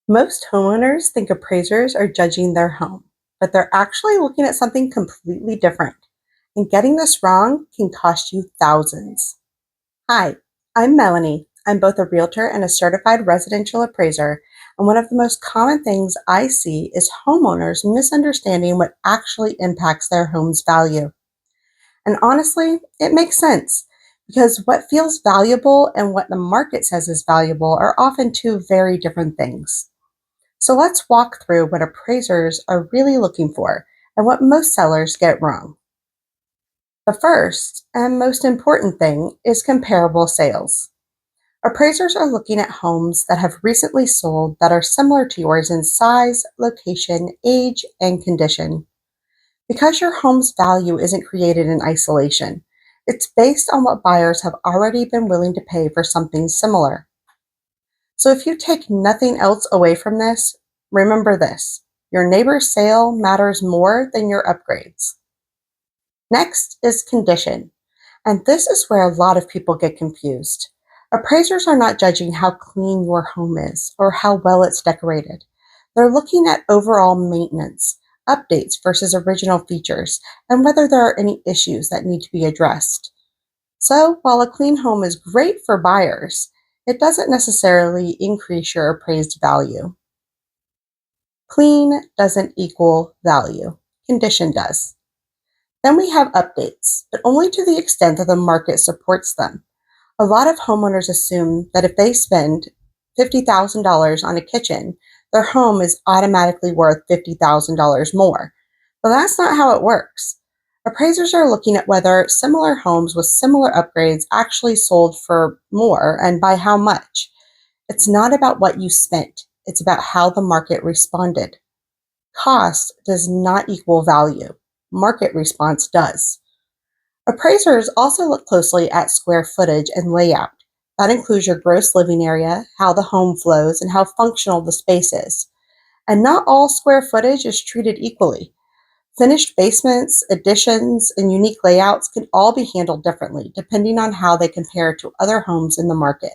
Most homeowners think appraisers are judging their home, but they're actually looking at something completely different. And getting this wrong can cost you thousands. Hi, I'm Melanie. I'm both a realtor and a certified residential appraiser. And one of the most common things I see is homeowners misunderstanding what actually impacts their home's value. And honestly, it makes sense because what feels valuable and what the market says is valuable are often two very different things. So let's walk through what appraisers are really looking for and what most sellers get wrong. The first and most important thing is comparable sales. Appraisers are looking at homes that have recently sold that are similar to yours in size, location, age, and condition. Because your home's value isn't created in isolation, it's based on what buyers have already been willing to pay for something similar. So if you take nothing else away from this, remember this: your neighbor's sale matters more than your upgrades. Next is condition, and this is where a lot of people get confused. Appraisers are not judging how clean your home is or how well it's decorated. They're looking at overall maintenance, updates versus original features, and whether there are any issues that need to be addressed. So, while a clean home is great for buyers, it doesn't necessarily increase your appraised value. Clean doesn't equal value. Condition does. Then we have updates, but only to the extent that the market supports them. A lot of homeowners assume that if they spend $50,000 on a kitchen, their home is automatically worth $50,000 more. But that's not how it works. Appraisers are looking at whether similar homes with similar upgrades actually sold for more and by how much. It's not about what you spent, it's about how the market responded. Cost does not equal value. Market response does. Appraisers also look closely at square footage and layout. That includes your gross living area, how the home flows, and how functional the space is. And not all square footage is treated equally. Finished basements, additions, and unique layouts can all be handled differently depending on how they compare to other homes in the market.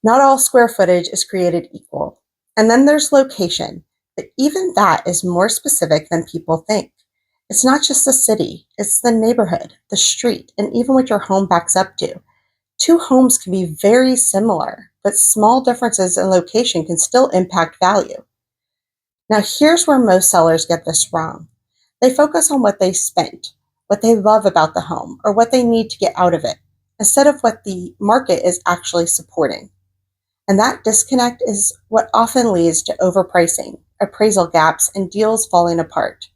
Not all square footage is created equal. And then there's location, but even that is more specific than people think. It's not just the city, it's the neighborhood, the street, and even what your home backs up to. Two homes can be very similar, but small differences in location can still impact value. Now, here's where most sellers get this wrong. They focus on what they spent, what they love about the home, or what they need to get out of it, instead of what the market is actually supporting. And that disconnect is what often leads to overpricing, appraisal gaps, and deals falling apart.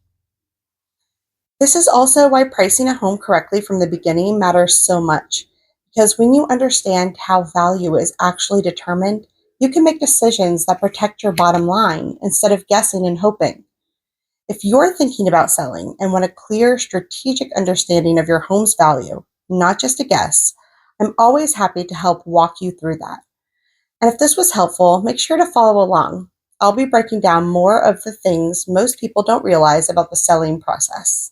This is also why pricing a home correctly from the beginning matters so much, because when you understand how value is actually determined, you can make decisions that protect your bottom line instead of guessing and hoping. If you're thinking about selling and want a clear strategic understanding of your home's value, not just a guess, I'm always happy to help walk you through that. And if this was helpful, make sure to follow along. I'll be breaking down more of the things most people don't realize about the selling process.